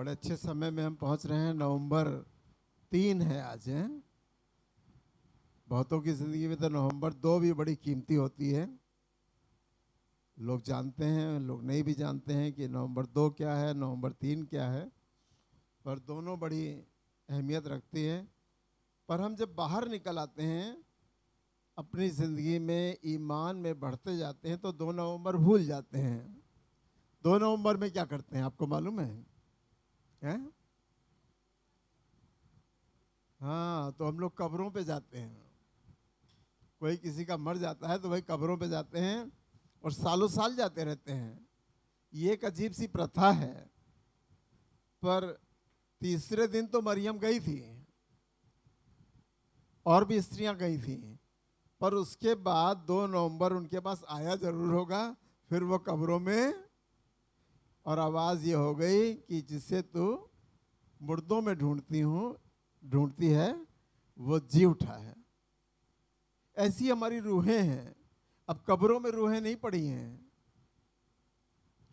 बड़े अच्छे समय में हम पहुंच रहे हैं। नवंबर 3 है आज है। बहुतों की ज़िंदगी में तो नवंबर 2 भी बड़ी कीमती होती है। लोग जानते हैं, लोग नहीं भी जानते हैं कि नवंबर 2 क्या है, नवंबर 3 क्या है, पर दोनों बड़ी अहमियत रखती है। पर हम जब बाहर निकल आते हैं, अपनी ज़िंदगी में ईमान में बढ़ते जाते हैं, तो 2 नवंबर भूल जाते हैं। 2 नवंबर में क्या करते हैं आपको मालूम है? हाँ, तो हम लोग कब्रों पे जाते हैं। कोई किसी का मर जाता है तो भाई कब्रों पे जाते हैं और सालों साल जाते रहते हैं। ये एक अजीब सी प्रथा है। पर तीसरे दिन तो मरियम गई थी और भी स्त्रियां गई थी, पर उसके बाद 2 नवंबर उनके पास आया जरूर होगा। फिर वो कब्रों में, और आवाज़ ये हो गई कि जिसे तू मुर्दों में ढूंढती है वो जी उठा है। ऐसी हमारी रूहें हैं। अब कब्रों में रूहें नहीं पड़ी हैं,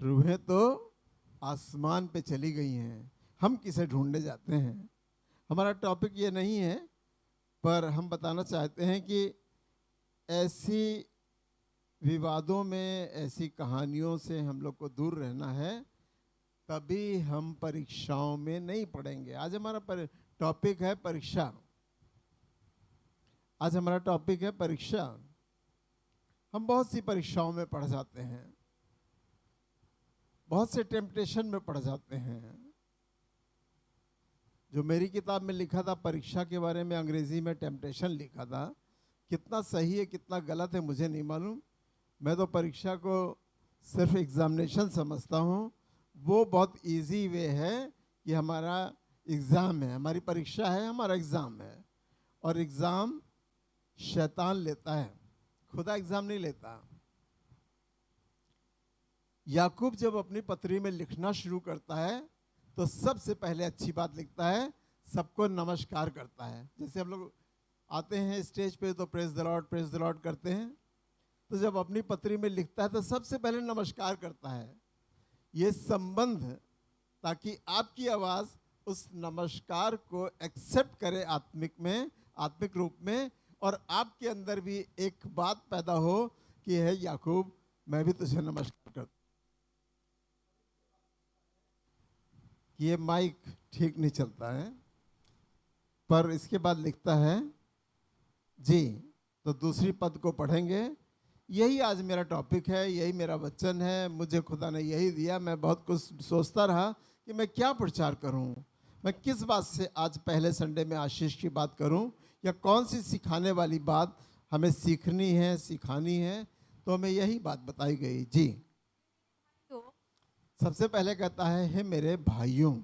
रूहें तो आसमान पे चली गई हैं। हम किसे ढूंढने जाते हैं? हमारा टॉपिक ये नहीं है, पर हम बताना चाहते हैं कि ऐसी विवादों में, ऐसी कहानियों से हम लोग को दूर रहना है, तभी हम परीक्षाओं में नहीं पड़ेंगे। आज हमारा टॉपिक है परीक्षा। आज हमारा टॉपिक है परीक्षा। हम बहुत सी परीक्षाओं में पड़ जाते हैं, बहुत से टेम्पटेशन में पड़ जाते हैं। जो मेरी किताब में लिखा था परीक्षा के बारे में, अंग्रेजी में टेम्पटेशन लिखा था। कितना सही है कितना गलत है मुझे नहीं मालूम। मैं तो परीक्षा को सिर्फ एग्जामिनेशन समझता हूँ। वो बहुत इजी वे है कि हमारा एग्ज़ाम है, हमारी परीक्षा है, हमारा एग्ज़ाम है। और एग्ज़ाम शैतान लेता है, खुदा एग्ज़ाम नहीं लेता। याकूब जब अपनी पत्री में लिखना शुरू करता है तो सबसे पहले अच्छी बात लिखता है, सबको नमस्कार करता है। जैसे हम लोग आते हैं स्टेज पे तो प्रेज द लॉर्ड करते हैं, तो जब अपनी पत्री में लिखता है तो सबसे पहले नमस्कार करता है। ये संबंध, ताकि आपकी आवाज़ उस नमस्कार को एक्सेप्ट करे आत्मिक रूप में, और आपके अंदर भी एक बात पैदा हो कि है याकूब, मैं भी तुझे नमस्कार करता हूं। ये माइक ठीक नहीं चलता है। पर इसके बाद लिखता है जी, तो दूसरी पद को पढ़ेंगे। यही आज मेरा टॉपिक है, यही मेरा वचन है, मुझे खुदा ने यही दिया। मैं बहुत कुछ सोचता रहा कि मैं क्या प्रचार करूं, मैं किस बात से आज पहले संडे में आशीष की बात करूं, या कौन सी सिखाने वाली बात हमें सीखनी है, सिखानी है। तो हमें यही बात बताई गई जी। सबसे पहले कहता है, हे मेरे भाइयों।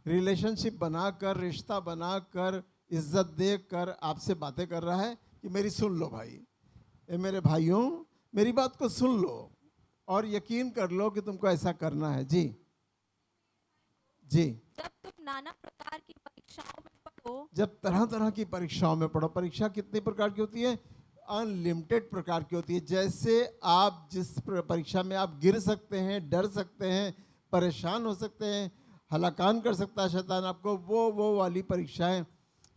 रिलेशनशिप बनाकर, रिश्ता बनाकर, इज्जत देकर आपसे बातें कर रहा है कि मेरी सुन लो भाई। ए मेरे भाइयों, मेरी बात को सुन लो और यकीन कर लो कि तुमको ऐसा करना है। जी जी। जब तुम नाना प्रकार की परीक्षाओं में पढ़ो, जब तरह तरह की परीक्षाओं में पढ़ो। परीक्षा कितनी प्रकार की होती है? अनलिमिटेड प्रकार की होती है। जैसे आप जिस परीक्षा में आप गिर सकते हैं, डर सकते हैं, परेशान हो सकते हैं, हलाकान कर सकता है शैतान आपको, वो वाली परीक्षाएं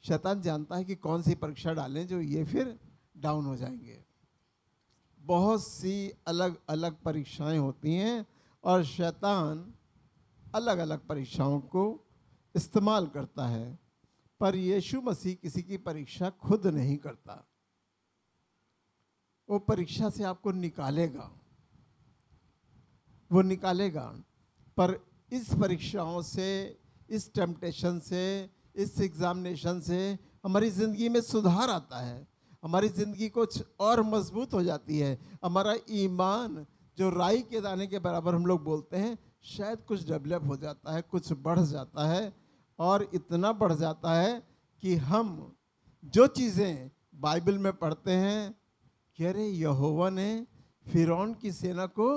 शैतान जानता है कि कौन सी परीक्षा डालें जो ये फिर डाउन हो जाएंगे। बहुत सी अलग अलग परीक्षाएं होती हैं और शैतान अलग अलग परीक्षाओं को इस्तेमाल करता है। पर यीशु मसीह किसी की परीक्षा खुद नहीं करता, वो परीक्षा से आपको निकालेगा, वो निकालेगा। पर इस परीक्षाओं से, इस टेम्पटेशन से, इस एग्जामिनेशन से हमारी ज़िंदगी में सुधार आता है, हमारी ज़िंदगी कुछ और मजबूत हो जाती है। हमारा ईमान जो राई के दाने के बराबर हम लोग बोलते हैं, शायद कुछ डेवलप हो जाता है, कुछ बढ़ जाता है। और इतना बढ़ जाता है कि हम जो चीज़ें बाइबल में पढ़ते हैं कि अरे यहोवा ने फिरौन की सेना को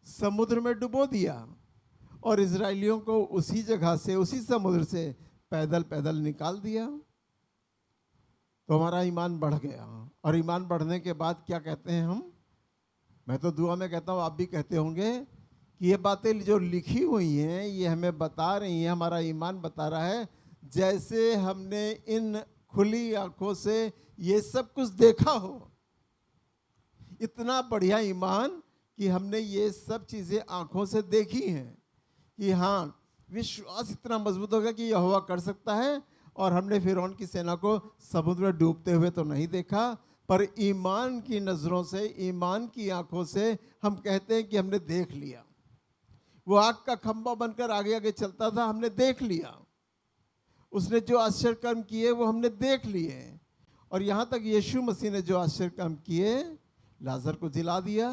समुद्र में डुबो दिया और इजराइलियों को उसी जगह से, उसी समुद्र से पैदल पैदल निकाल दिया, तो हमारा ईमान बढ़ गया। और ईमान बढ़ने के बाद क्या कहते हैं हम? मैं तो दुआ में कहता हूँ, आप भी कहते होंगे कि ये बातें जो लिखी हुई हैं ये हमें बता रही हैं, हमारा ईमान बता रहा है, जैसे हमने इन खुली आंखों से ये सब कुछ देखा हो। इतना बढ़िया ईमान कि हमने ये सब चीज़ें आंखों से देखी हैं कि हाँ, विश्वास इतना मजबूत होगा कि यहोवा कर सकता है। और हमने फिरौन की सेना को समुद्र में डूबते हुए तो नहीं देखा, पर ईमान की नज़रों से, ईमान की आंखों से हम कहते हैं कि हमने देख लिया। वो आग का खंभा बनकर आगे आगे चलता था, हमने देख लिया। उसने जो आश्चर्य कर्म किए वो हमने देख लिए। और यहाँ तक यीशु मसीह ने जो आश्चर्य कर्म किए, लाजर को जिला दिया।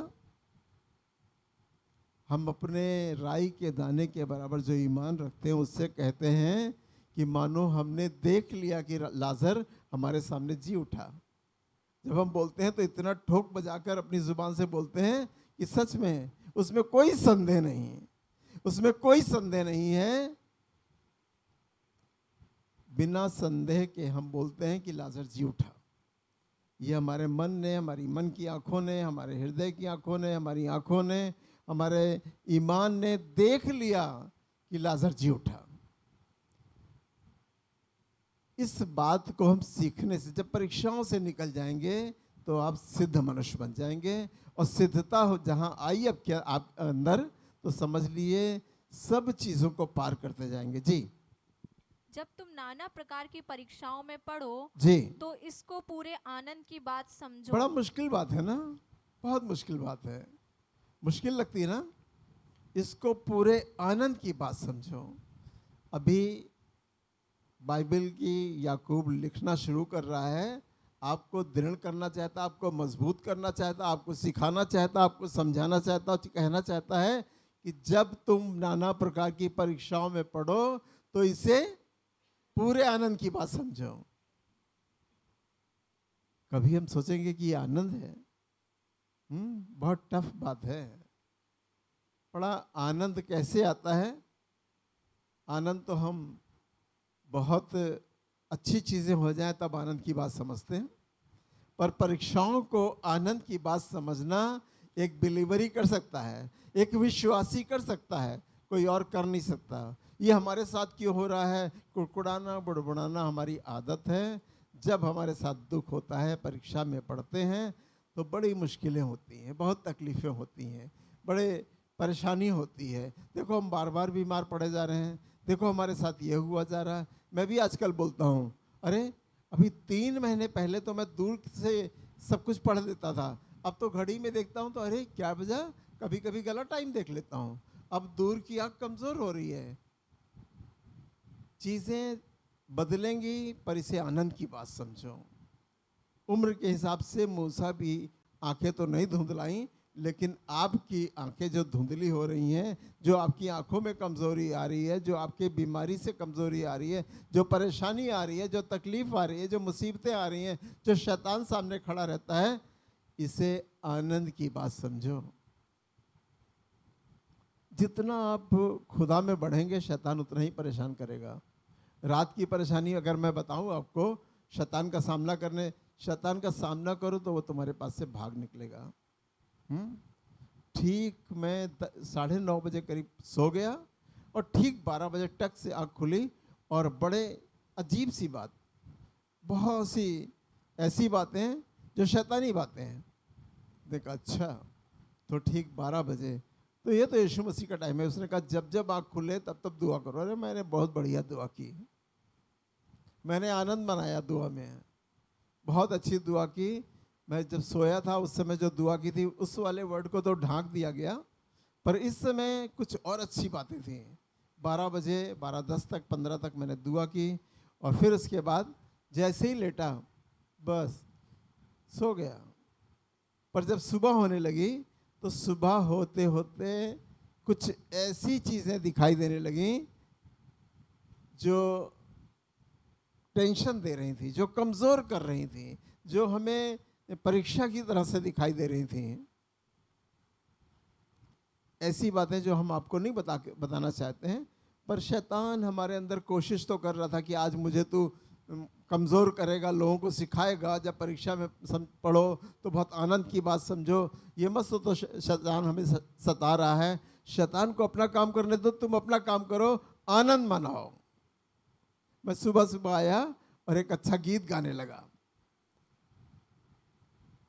हम अपने राई के दाने के बराबर जो ईमान रखते हैं उससे कहते हैं कि मानो हमने देख लिया कि लाजर हमारे सामने जी उठा। जब हम बोलते हैं तो इतना ठोक बजाकर अपनी जुबान से बोलते हैं कि सच में उसमें कोई संदेह नहीं है, उसमें कोई संदेह नहीं है। बिना संदेह के हम बोलते हैं कि लाजर जी उठा। ये हमारे मन ने, हमारी मन की आंखों ने, हमारे हृदय की आंखों ने, हमारी आंखों ने, हमारे ईमान ने देख लिया कि लाजर जी उठा। इस बात को हम सीखने से, जब परीक्षाओं से निकल जाएंगे तो आप सिद्ध मनुष्य बन जाएंगे। और सिद्धता हो जहां आई अब क्या आप अंदर, तो समझ लिए सब चीजों को पार करते जाएंगे। जी, जब तुम नाना प्रकार की परीक्षाओं में पड़ो जी, तो इसको पूरे आनंद की बात समझो। बड़ा मुश्किल बात है ना, बहुत मुश्किल बात है, मुश्किल लगती है ना। इसको पूरे आनंद की बात समझो। अभी बाइबल की याकूब लिखना शुरू कर रहा है, आपको दृढ़ करना चाहता, आपको मजबूत करना चाहता, आपको सिखाना चाहता, आपको समझाना चाहता, कहना चाहता है कि जब तुम नाना प्रकार की परीक्षाओं में पढ़ो तो इसे पूरे आनंद की बात समझो। कभी हम सोचेंगे कि ये आनंद है? बहुत टफ बात है। बड़ा आनंद कैसे आता है? आनंद तो हम बहुत अच्छी चीजें हो जाए तब आनंद की बात समझते हैं, पर परीक्षाओं को आनंद की बात समझना एक बिलीवरी कर सकता है, एक विश्वासी कर सकता है, कोई और कर नहीं सकता। ये हमारे साथ क्यों हो रहा है? कुड़कुड़ाना, बुड़बुड़ाना हमारी आदत है। जब हमारे साथ दुख होता है, परीक्षा में पढ़ते हैं तो बड़ी मुश्किलें होती हैं, बहुत तकलीफ़ें होती हैं, बड़े परेशानी होती है। देखो हम बार बार बीमार पड़े जा रहे हैं, देखो हमारे साथ ये हुआ जा रहा है। मैं भी आजकल बोलता हूँ, अरे अभी 3 महीने पहले तो मैं दूर से सब कुछ पढ़ लेता था, अब तो घड़ी में देखता हूँ तो अरे क्या वजह, कभी कभी गलत टाइम देख लेता हूँ। अब दूर की आँख कमज़ोर हो रही है। चीज़ें बदलेंगी, पर इसे आनंद की बात समझो। उम्र के हिसाब से मूसा भी आंखें तो नहीं धुंधलाई, लेकिन आपकी आंखें जो धुंधली हो रही हैं, जो आपकी आंखों में कमज़ोरी आ रही है, जो आपके बीमारी से कमज़ोरी आ रही है, जो परेशानी आ रही है, जो तकलीफ़ आ रही है, जो मुसीबतें आ रही हैं, जो शैतान सामने खड़ा रहता है, इसे आनंद की बात समझो। जितना आप खुदा में बढ़ेंगे, शैतान उतना ही परेशान करेगा। रात की परेशानी अगर मैं बताऊं आपको, शैतान का सामना करो तो वो तुम्हारे पास से भाग निकलेगा। ठीक मैं 9:30 बजे करीब सो गया और ठीक 12 बजे टक से आँख खुली और बड़े अजीब सी बात, बहुत सी ऐसी बातें जो शैतानी बातें हैं। देखा अच्छा, तो ठीक 12 बजे, तो ये तो यीशु मसीह का टाइम है। उसने कहा जब जब आँख खुले तब तब दुआ करो। अरे मैंने बहुत बढ़िया दुआ की, मैंने आनंद मनाया दुआ में, बहुत अच्छी दुआ की। मैं जब सोया था उस समय जो दुआ की थी उस वाले वर्ड को तो ढांक दिया गया, पर इस समय कुछ और अच्छी बातें थी। 12 बजे 12:10 तक 15 तक मैंने दुआ की और फिर उसके बाद जैसे ही लेटा बस सो गया। पर जब सुबह होने लगी तो सुबह होते होते कुछ ऐसी चीज़ें दिखाई देने लगीं जो टेंशन दे रही थी, जो कमज़ोर कर रही थी, जो हमें परीक्षा की तरह से दिखाई दे रही थी। ऐसी बातें जो हम आपको नहीं बताना चाहते हैं, पर शैतान हमारे अंदर कोशिश तो कर रहा था कि आज मुझे तू कमज़ोर करेगा, लोगों को सिखाएगा। जब परीक्षा में पढ़ो तो बहुत आनंद की बात समझो। ये मत सोचो शैतान हमें सता रहा है। शैतान को अपना काम करने दो, तुम अपना काम करो, आनंद मनाओ। मैं सुबह सुबह आया और एक अच्छा गीत गाने लगा।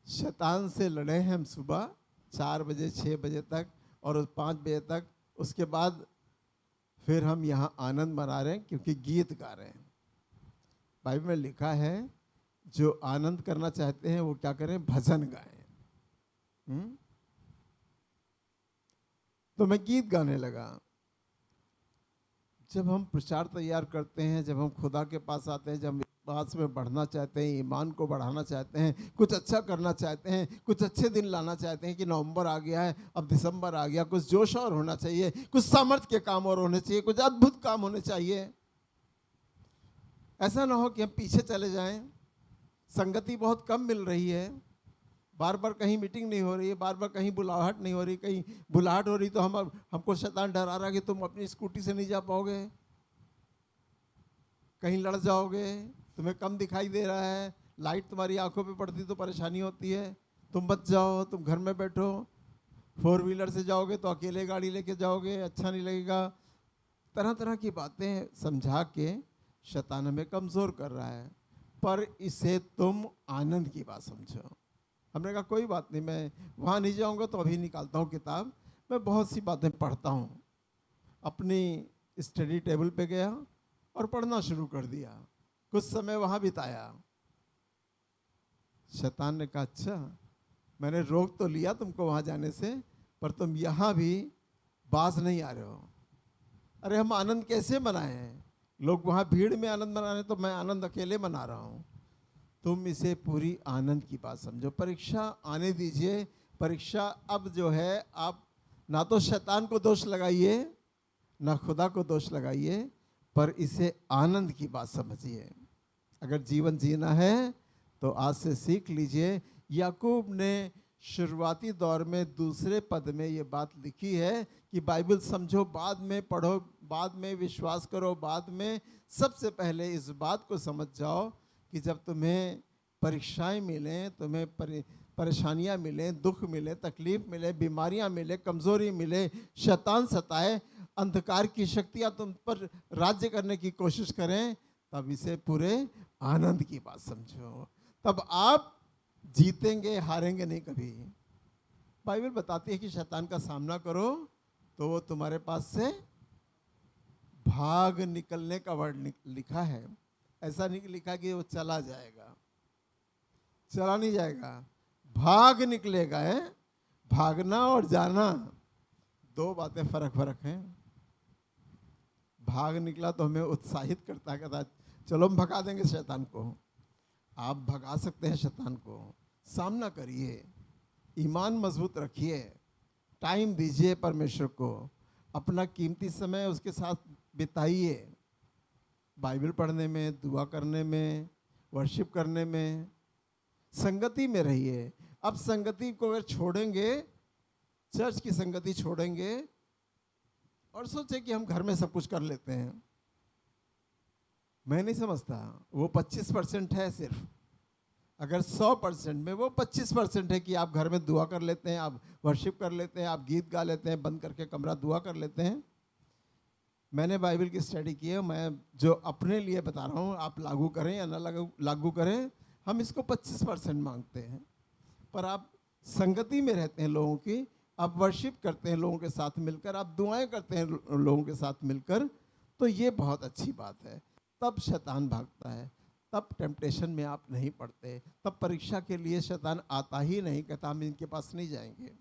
शैतान से लड़े हैं हम सुबह 4 बजे 6 बजे तक और 5 बजे तक, उसके बाद फिर हम यहाँ आनंद मना रहे हैं क्योंकि गीत गा रहे हैं। बाइबल में लिखा है जो आनंद करना चाहते हैं वो क्या करें, भजन गाएं। तो मैं गीत गाने लगा। जब हम प्रचार तैयार करते हैं, जब हम खुदा के पास आते हैं, जब हम विश्वास में बढ़ना चाहते हैं, ईमान को बढ़ाना चाहते हैं, कुछ अच्छा करना चाहते हैं, कुछ अच्छे दिन लाना चाहते हैं कि नवंबर आ गया है, अब दिसंबर आ गया, कुछ जोश और होना चाहिए, कुछ सामर्थ्य के काम और होने चाहिए, कुछ अद्भुत काम होने चाहिए। ऐसा ना हो कि हम पीछे चले जाएं। संगति बहुत कम मिल रही है, बार बार कहीं मीटिंग नहीं हो रही है, बार बार कहीं बुलाहट नहीं हो रही, कहीं बुलाहट हो रही तो हमको शैतान डरा रहा कि तुम अपनी स्कूटी से नहीं जा पाओगे, कहीं लड़ जाओगे, तुम्हें कम दिखाई दे रहा है, लाइट तुम्हारी आंखों पे पड़ती तो परेशानी होती है, तुम बच जाओ, तुम घर में बैठो, 4 व्हीलर से जाओगे तो अकेले गाड़ी लेके जाओगे, अच्छा नहीं लगेगा। तरह तरह की बातें समझा के शैतान हमें कमज़ोर कर रहा है। पर इसे तुम आनंद की बात समझो। हमने कहा कोई बात नहीं, मैं वहाँ नहीं जाऊँगा तो अभी निकालता हूँ किताब, मैं बहुत सी बातें पढ़ता हूँ। अपनी स्टडी टेबल पे गया और पढ़ना शुरू कर दिया, कुछ समय वहाँ बिताया। शैतान ने कहा अच्छा, मैंने रोक तो लिया तुमको वहाँ जाने से, पर तुम यहाँ भी बाज नहीं आ रहे हो। अरे हम आनंद कैसे मनाएं, लोग वहाँ भीड़ में आनंद मना रहे, तो मैं आनंद अकेले मना रहा हूँ। तुम इसे पूरी आनंद की बात समझो। परीक्षा आने दीजिए। परीक्षा अब जो है, आप ना तो शैतान को दोष लगाइए ना खुदा को दोष लगाइए, पर इसे आनंद की बात समझिए। अगर जीवन जीना है तो आज से सीख लीजिए। याकूब ने शुरुआती दौर में दूसरे पद में ये बात लिखी है कि बाइबल समझो, बाद में पढ़ो, बाद में विश्वास करो, बाद में। सबसे पहले इस बात को समझ जाओ कि जब तुम्हें परीक्षाएं मिलें, तुम्हें परेशानियां मिलें, दुख मिले, तकलीफ मिले, बीमारियां मिले, कमज़ोरी मिले, शैतान सताए, अंधकार की शक्तियां तुम पर राज्य करने की कोशिश करें, तब इसे पूरे आनंद की बात समझो। तब आप जीतेंगे, हारेंगे नहीं कभी। बाइबल बताती है कि शैतान का सामना करो तो वो तुम्हारे पास से भाग निकलने का वर्ड लिखा है। ऐसा नहीं लिखा कि वो चला जाएगा, चला नहीं जाएगा, भाग निकलेगा। है भागना और जाना दो बातें फर्क हैं। भाग निकला तो हमें उत्साहित करता है, कहता चलो हम भगा देंगे शैतान को। आप भगा सकते हैं शैतान को, सामना करिए, ईमान मजबूत रखिए, टाइम दीजिए परमेश्वर को, अपना कीमती समय उसके साथ बिताइए, बाइबल पढ़ने में, दुआ करने में, वर्शिप करने में, संगति में रहिए। अब संगति को अगर छोड़ेंगे, चर्च की संगति छोड़ेंगे और सोचे कि हम घर में सब कुछ कर लेते हैं, मैं नहीं समझता। वो 25% है सिर्फ। अगर 100% में वो 25% है कि आप घर में दुआ कर लेते हैं, आप वर्शिप कर लेते हैं, आप गीत गा लेते हैं, बंद करके कमरा दुआ कर लेते हैं। मैंने बाइबल की स्टडी की है, मैं जो अपने लिए बता रहा हूँ, आप लागू करें या ना लागू करें, हम इसको 25% मांगते हैं। पर आप संगति में रहते हैं लोगों की, आप वर्शिप करते हैं लोगों के साथ मिलकर, आप दुआएं करते हैं लोगों के साथ मिलकर, तो ये बहुत अच्छी बात है। तब शैतान भागता है, तब टेम्पटेशन में आप नहीं पड़ते, तब परीक्षा के लिए शैतान आता ही नहीं, कहता हम इनके पास नहीं जाएंगे।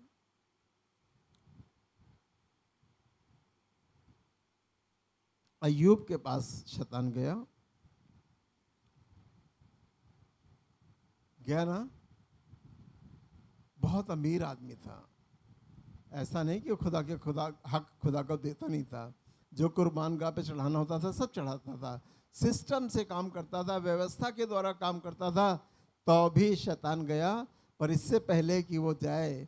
अय्यूब के पास शैतान गया ना, बहुत अमीर आदमी था। ऐसा नहीं कि खुदा हक खुदा को देता नहीं था। जो कुर्बान गाह पे चढ़ाना होता था सब चढ़ाता था, सिस्टम से काम करता था, व्यवस्था के द्वारा काम करता था। तो भी शैतान गया। पर इससे पहले कि वो जाए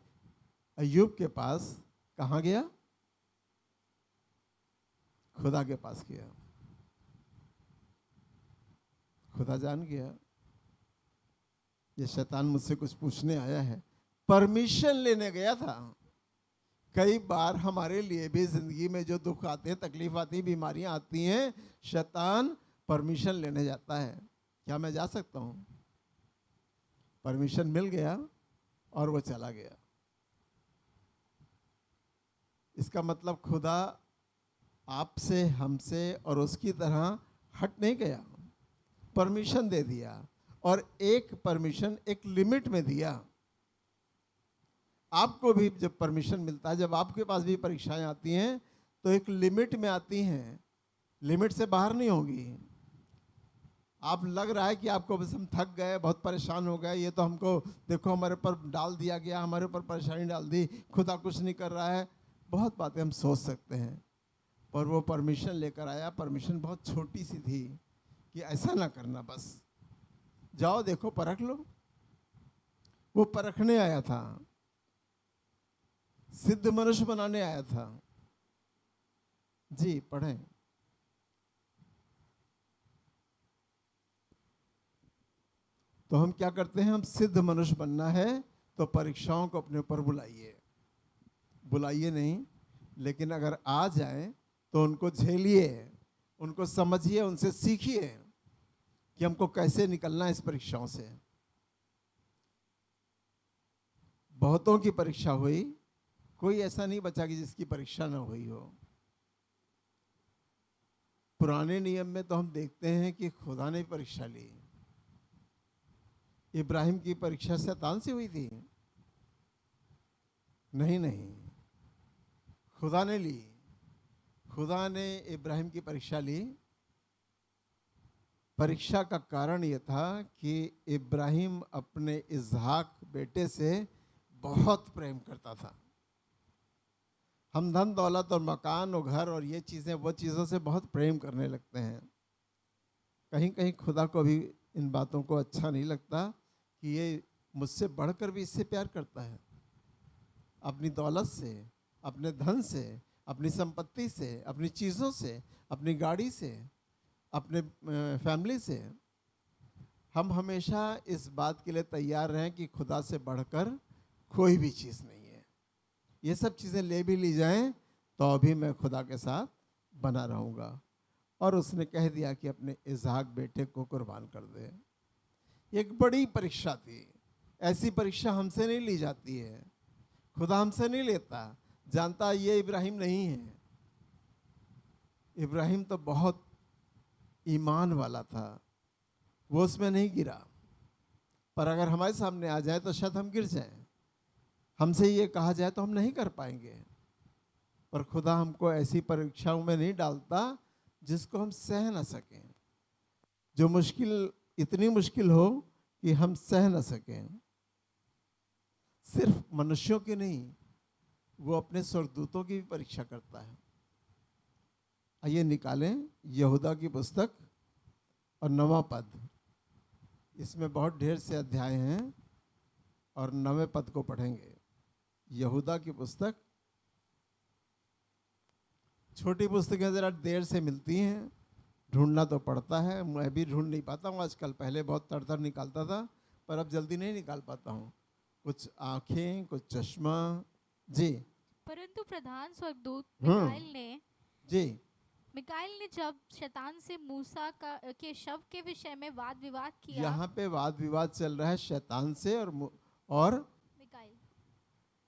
अय्यूब के पास, कहाँ गया? खुदा के पास गया। खुदा जान गया ये शैतान मुझसे कुछ पूछने आया है, परमिशन लेने गया था कई बार हमारे लिए भी जिंदगी में जो दुख आते हैं, तकलीफ आती है, बीमारियां आती हैं, शैतान परमिशन लेने जाता है। क्या मैं जा सकता हूँ? परमिशन मिल गया और वो चला गया। इसका मतलब खुदा आपसे, हमसे और उसकी तरह हट नहीं गया, परमिशन दे दिया। और एक परमिशन एक लिमिट में दिया। आपको भी जब परमिशन मिलता है, जब आपके पास भी परीक्षाएं आती हैं, तो एक लिमिट में आती हैं, लिमिट से बाहर नहीं होगी। आप लग रहा है कि आपको बस हम थक गए, बहुत परेशान हो गए, ये तो हमको देखो हमारे ऊपर डाल दिया गया, हमारे ऊपर परेशानी डाल दी, खुदा कुछ नहीं कर रहा है। बहुत बातें हम सोच सकते हैं, पर वो परमिशन लेकर आया। परमिशन बहुत छोटी सी थी कि ऐसा ना करना, बस जाओ देखो परख लो। वो परखने आया था, सिद्ध मनुष्य बनाने आया था। जी पढ़ें। तो हम क्या करते हैं? हम सिद्ध मनुष्य बनना है तो परीक्षाओं को अपने ऊपर बुलाइए, बुलाइए नहीं, लेकिन अगर आ जाए तो उनको झेलिए, उनको समझिए, उनसे सीखिए कि हमको कैसे निकलना है इस परीक्षाओं से। बहुतों की परीक्षा हुई, कोई ऐसा नहीं बचा कि जिसकी परीक्षा ना हुई हो। पुराने नियम में तो हम देखते हैं कि खुदा ने परीक्षा ली। इब्राहिम की परीक्षा शैतान से हुई थी? नहीं नहीं, खुदा ने ली। खुदा ने इब्राहिम की परीक्षा ली। परीक्षा का कारण यह था कि इब्राहिम अपने इसहाक बेटे से बहुत प्रेम करता था। हम धन दौलत और मकान और घर और ये चीज़ें, वो चीज़ों से बहुत प्रेम करने लगते हैं। कहीं कहीं खुदा को भी इन बातों को अच्छा नहीं लगता कि ये मुझसे बढ़कर भी इससे प्यार करता है। अपनी दौलत से, अपने धन से, अपनी संपत्ति से, अपनी चीज़ों से, अपनी गाड़ी से, अपने फैमिली से। हम हमेशा इस बात के लिए तैयार रहें कि खुदा से बढ़कर कोई भी चीज़ नहीं है। ये सब चीज़ें ले भी ली जाएं तो अभी मैं खुदा के साथ बना रहूँगा। और उसने कह दिया कि अपने इसहाक बेटे को कुर्बान कर दे। एक बड़ी परीक्षा थी। ऐसी परीक्षा हमसे नहीं ली जाती है, खुदा हमसे नहीं लेता। जानता ये इब्राहिम नहीं है। इब्राहिम तो बहुत ईमान वाला था, वो उसमें नहीं गिरा। पर अगर हमारे सामने आ जाए तो शायद हम गिर जाएं। हमसे ये कहा जाए तो हम नहीं कर पाएंगे। पर खुदा हमको ऐसी परीक्षाओं में नहीं डालता जिसको हम सह ना सकें, जो मुश्किल, इतनी मुश्किल हो कि हम सह ना सकें। सिर्फ मनुष्यों की नहीं, वो अपने स्वर्गदूतों की भी परीक्षा करता है। आइए निकालें यहूदा की पुस्तक और 9वां पद। इसमें बहुत ढेर से अध्याय हैं और 9वें पद को पढ़ेंगे। यहूदा की पुस्तक, छोटी पुस्तकें ज़रा देर से मिलती हैं, ढूंढना तो पड़ता है। मैं भी ढूंढ नहीं पाता हूँ आजकल, पहले बहुत तड़तड़ निकालता था, पर अब जल्दी नहीं निकाल पाता हूँ। कुछ आंखें, कुछ चश्मा। जी। परंतु प्रधान स्वर्गदूत जी। मिकाएल ने जब शैतान से मूसा के शव के विषय में वाद विवाद किया। यहाँ पे वाद विवाद चल रहा है शैतान से और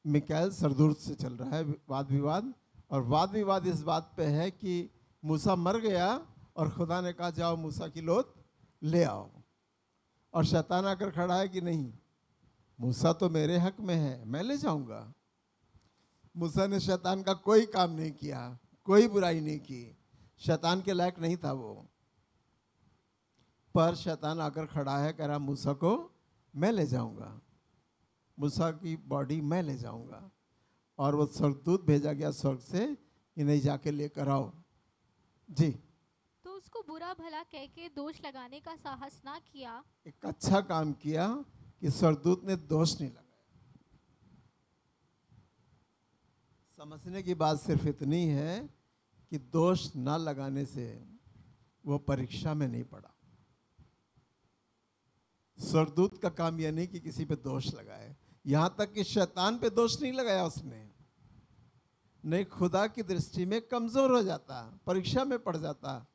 मिकाएल सरदूत से चल रहा है वाद विवाद। और वाद विवाद इस बात पे है कि मूसा मर गया और खुदा ने कहा जाओ मूसा की लोथ ले आओ। और शैतान आकर खड़ा है कि नहीं, मूसा तो मेरे हक में है, मैं ले जाऊंगा। मूसा ने शैतान का कोई काम नहीं किया, कोई बुराई नहीं की, शैतान के लायक नहीं था वो। पर शैतान आकर खड़ा है, कह रहा मूसा को मैं ले जाऊंगा, मूसा की बॉडी मैं ले जाऊंगा। और वो स्वर्गदूत भेजा गया स्वर्ग से कि नहीं, जाके लेकर आओ। जी। तो उसको बुरा भला कह के दोष लगाने का साहस ना किया। एक अच्छा काम किया कि स्वर्गदूत ने दोष नहीं लगाया। समझने की बात सिर्फ इतनी है कि दोष ना लगाने से वो परीक्षा में नहीं पड़ा। स्वर्गदूत का काम यह नहीं कि किसी पे दोष लगाए, यहां तक कि शैतान पे दोष नहीं लगाया उसने। नहीं खुदा की दृष्टि में कमज़ोर हो जाता, परीक्षा में पड़ जाता।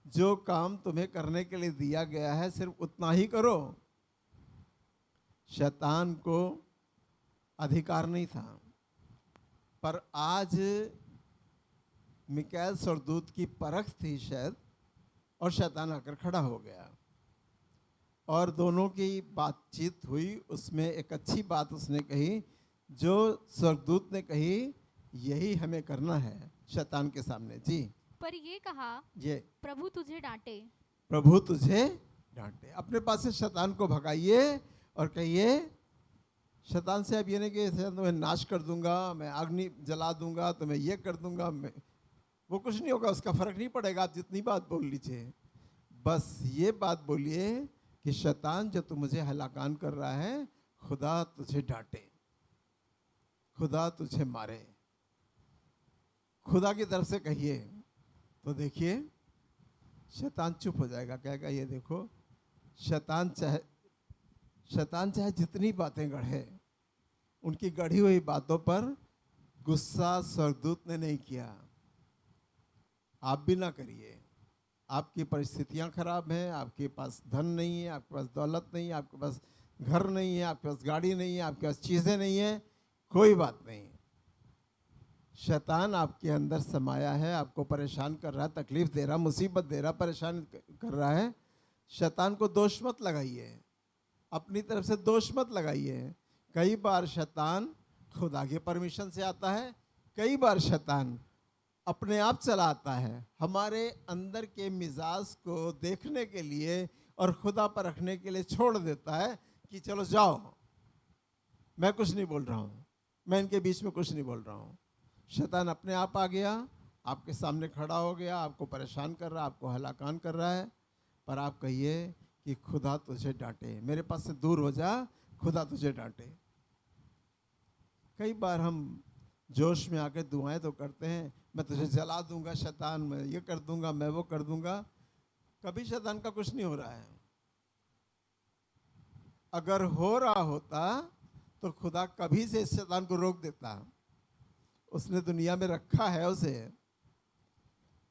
जो काम तुम्हें करने के लिए दिया गया है सिर्फ उतना ही करो। शैतान को अधिकार नहीं था, पर आज मिकाएल स्वर्गदूत की परख थी शायद, और शैतान आकर खड़ा हो गया और दोनों की बातचीत हुई। उसमें एक अच्छी बात उसने कही जो स्वर्गदूत ने कही, यही हमें करना है शैतान के सामने। जी, पर ये कहा, ये प्रभु तुझे डांटे। प्रभु तुझे डांटे। अपने पास से शैतान को भगाइए और कहिए, शैतान से अब ये नहीं कि तुम्हें नाश कर दूंगा, मैं अग्नि जला दूंगा, तुम्हें ये कर दूंगा, मैं वो कुछ नहीं होगा, उसका फर्क नहीं पड़ेगा। आप जितनी बात बोल लीजिए, बस ये बात बोलिए कि शैतान जो तू मुझे हलाकान कर रहा है, खुदा तुझे डांटे, खुदा तुझे मारे, खुदा की तरफ से कहिए। तो देखिए शैतान चुप हो जाएगा, कहेगा ये देखो, शैतान चाहे जितनी बातें गढ़े, उनकी गढ़ी हुई बातों पर गुस्सा स्वर्गदूत ने नहीं किया। आप भी ना करिए। आपकी परिस्थितियां खराब हैं, आपके पास धन नहीं है, आपके पास दौलत नहीं है, आपके पास घर नहीं है, आपके पास गाड़ी नहीं है, आपके पास चीज़ें नहीं है, कोई बात नहीं। शैतान आपके अंदर समाया है, आपको परेशान कर रहा है, तकलीफ दे रहा, मुसीबत दे रहा, परेशान कर रहा है। शैतान को दोष मत लगाइए, अपनी तरफ से दोष मत लगाइए। कई बार शैतान खुदा के परमिशन से आता है, कई बार शैतान अपने आप चला आता है, हमारे अंदर के मिजाज को देखने के लिए और खुदा पर रखने के लिए छोड़ देता है कि चलो जाओ, मैं कुछ नहीं बोल रहा हूँ, मैं इनके बीच में कुछ नहीं बोल रहा हूँ। शैतान अपने आप आ गया, आपके सामने खड़ा हो गया, आपको परेशान कर रहा है, आपको हलाकान कर रहा है, पर आप कहिए कि खुदा तुझे डांटे, मेरे पास से दूर हो जा, खुदा तुझे डांटे। कई बार हम जोश में आकर दुआएं तो करते हैं, मैं तुझे जला दूंगा शैतान, मैं ये कर दूंगा, मैं वो कर दूंगा। कभी शैतान का कुछ नहीं हो रहा है। अगर हो रहा होता तो खुदा कभी से इस शैतान को रोक देता, उसने दुनिया में रखा है उसे।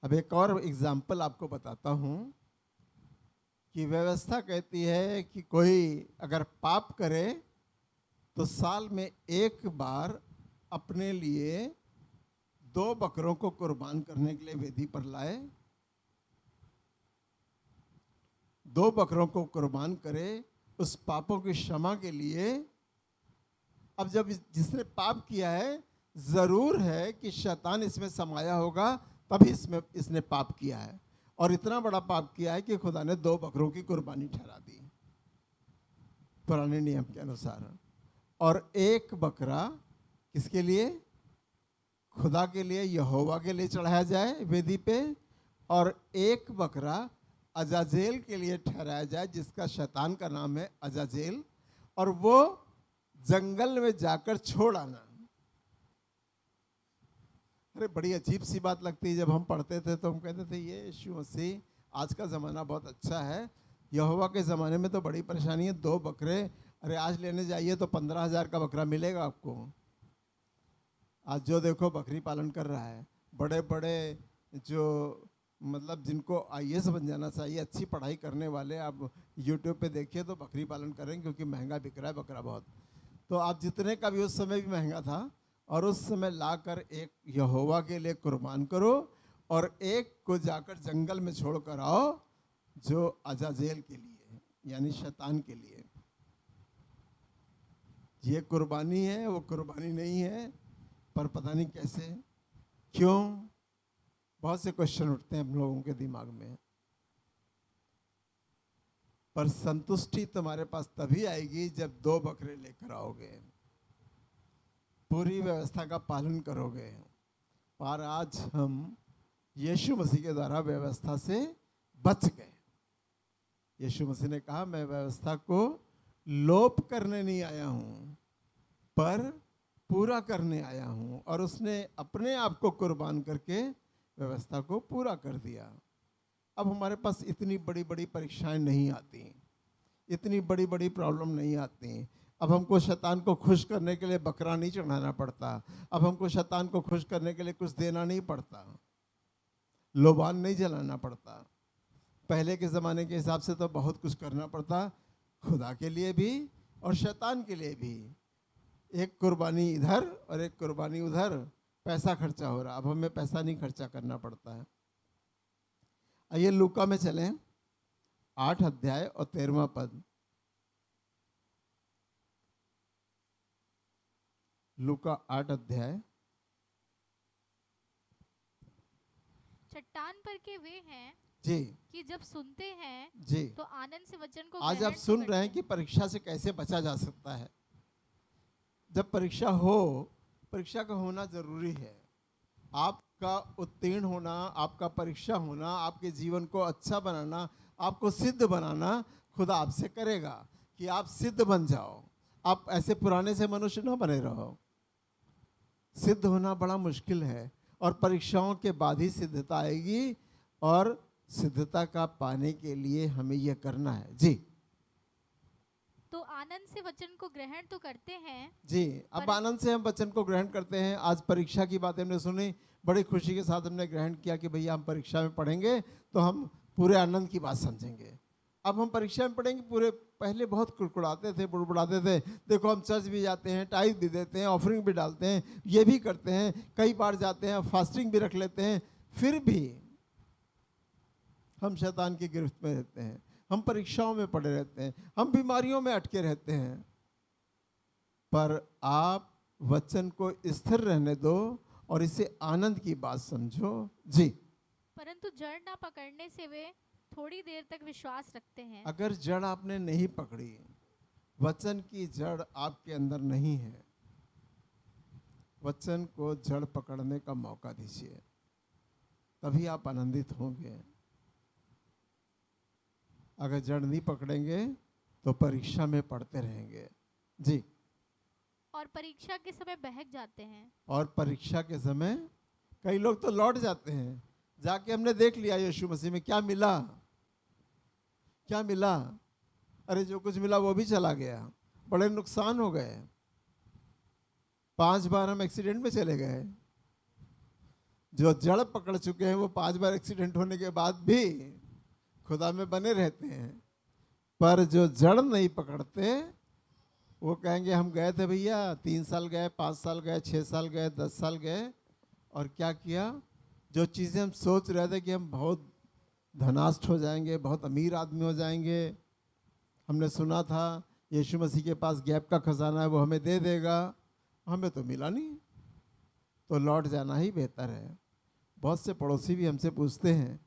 अब एक और एग्जाम्पल आपको बताता हूं कि व्यवस्था कहती है कि कोई अगर पाप करे तो साल में एक बार अपने लिए 2 बकरों को कुर्बान करने के लिए वेदी पर लाए, 2 बकरों को कुर्बान करे उस पापों की क्षमा के लिए। अब जब जिसने पाप किया है, जरूर है कि शैतान इसमें समाया होगा, तभी इसने पाप किया है, और इतना बड़ा पाप किया है कि खुदा ने 2 बकरों की कुर्बानी ठहरा दी पुराने नियम के अनुसार। और एक बकरा किसके लिए? खुदा के लिए, यहोवा के लिए चढ़ाया जाए वेदी पे, और एक बकरा अजाजेल के लिए ठहराया जाए, जिसका शैतान का नाम है अजाजेल, और वो जंगल में जाकर छोड़ आना। अरे बड़ी अजीब सी बात लगती है, जब हम पढ़ते थे तो हम कहते थे ये यीशु मसीह, आज का ज़माना बहुत अच्छा है, यहोवा के ज़माने में तो बड़ी परेशानी है, 2 बकरे, अरे आज लेने जाइए तो 15,000 का बकरा मिलेगा आपको। आज जो देखो बकरी पालन कर रहा है, बड़े बड़े जो मतलब जिनको IAS बन जाना चाहिए, अच्छी पढ़ाई करने वाले, आप यूट्यूब पे देखिए तो बकरी पालन करें, क्योंकि महंगा बिक रहा है बकरा बहुत। तो आप जितने का भी, उस समय भी महंगा था, और उस समय लाकर एक यहोवा के लिए कुर्बान करो, और एक को जाकर जंगल में छोड़ कर आओ जो अजाजेल के लिए, यानी शैतान के लिए। ये कुर्बानी है, वो कुर्बानी नहीं है, पर पता नहीं कैसे, क्यों, बहुत से क्वेश्चन उठते हैं हम लोगों के दिमाग में। पर संतुष्टि तुम्हारे पास तभी आएगी जब 2 बकरे लेकर आओगे, पूरी व्यवस्था का पालन करोगे। पर आज हम यीशु मसीह के द्वारा व्यवस्था से बच गए। यीशु मसीह ने कहा, मैं व्यवस्था को लोप करने नहीं आया हूं, पर पूरा करने आया हूं, और उसने अपने आप को कुर्बान करके व्यवस्था को पूरा कर दिया। अब हमारे पास इतनी बड़ी बड़ी परीक्षाएं नहीं आती, इतनी बड़ी बड़ी प्रॉब्लम नहीं आती। अब हमको शैतान को खुश करने के लिए बकरा नहीं चढ़ाना पड़ता, अब हमको शैतान को खुश करने के लिए कुछ देना नहीं पड़ता, लोबान नहीं जलाना पड़ता। पहले के ज़माने के हिसाब से तो बहुत कुछ करना पड़ता, खुदा के लिए भी और शैतान के लिए भी। एक कुर्बानी इधर और एक कुर्बानी उधर, पैसा खर्चा हो रहा। अब हमें पैसा नहीं खर्चा करना पड़ता है। आइए लूका में चलें, 8 अध्याय और 13वां पद। लूका 8 अध्याय। चट्टान पर के वे हैं जी कि जब सुनते हैं जी, तो आनंद से वचन को आज आप ग्रहण तो सुन करते रहे हैं कि परीक्षा से कैसे बचा जा सकता है। जब परीक्षा हो, परीक्षा का होना जरूरी है। आपका उत्तीर्ण होना, आपका परीक्षा होना, आपके जीवन को अच्छा बनाना, आपको सिद्ध बनाना खुदा आपसे करेगा कि आप सिद्ध बन जाओ। आप ऐसे पुराने से मनुष्य ना बने रहो। सिद्ध होना बड़ा मुश्किल है और परीक्षाओं के बाद ही सिद्धता आएगी, और सिद्धता का पाने के लिए हमें यह करना है। जी तो आनंद से वचन को ग्रहण तो करते हैं। जी, अब आनंद से हम वचन को ग्रहण करते हैं। आज परीक्षा की बातें हमने सुनी, बड़ी खुशी के साथ हमने ग्रहण किया कि भैया हम परीक्षा में पढ़ेंगे तो हम पूरे आनंद की बात समझेंगे। अब हम परीक्षा में पढ़ेंगे पूरे। पहले बहुत कुड़कुड़ाते थे, बुड़बुड़ाते थे, देखो हम चर्च भी जाते हैं, टाइप भी देते हैं, ऑफरिंग भी डालते हैं, ये भी करते हैं, कई बार जाते हैं, फास्टिंग भी रख लेते हैं, फिर भी हम शैतान की गिरफ्त में रहते हैं, हम परीक्षाओं में पड़े रहते हैं, हम बीमारियों में अटके रहते हैं। पर आप वचन को स्थिर रहने दो और इसे आनंद की बात समझो। जी, परंतु जड़ ना पकड़ने से वे थोड़ी देर तक विश्वास रखते हैं। अगर जड़ आपने नहीं पकड़ी, वचन की जड़ आपके अंदर नहीं है, वचन को जड़ पकड़ने का मौका दीजिए, तभी आप आनंदित होंगे। अगर जड़ नहीं पकड़ेंगे तो परीक्षा में पढ़ते रहेंगे। जी, और परीक्षा के समय बहक जाते हैं। और परीक्षा के समय कई लोग तो लौट जाते हैं, जाके हमने देख लिया यीशु मसीह में क्या मिला, क्या मिला, अरे जो कुछ मिला वो भी चला गया, बड़े नुकसान हो गए। 5 बार हम एक्सीडेंट में चले गए। जो जड़ पकड़ चुके हैं वो 5 बार एक्सीडेंट होने के बाद भी खुदा में बने रहते हैं। पर जो जड़ नहीं पकड़ते वो कहेंगे हम गए थे भैया, 3 साल गए, 5 साल गए, 6 साल गए, 10 साल गए, और क्या किया? जो चीज़ें हम सोच रहे थे कि हम बहुत धनाष्ट हो जाएंगे, बहुत अमीर आदमी हो जाएंगे, हमने सुना था यीशु मसीह के पास गैप का खजाना है, वो हमें दे देगा, हमें तो मिला नहीं, तो लौट जाना ही बेहतर है। बहुत से पड़ोसी भी हमसे पूछते हैं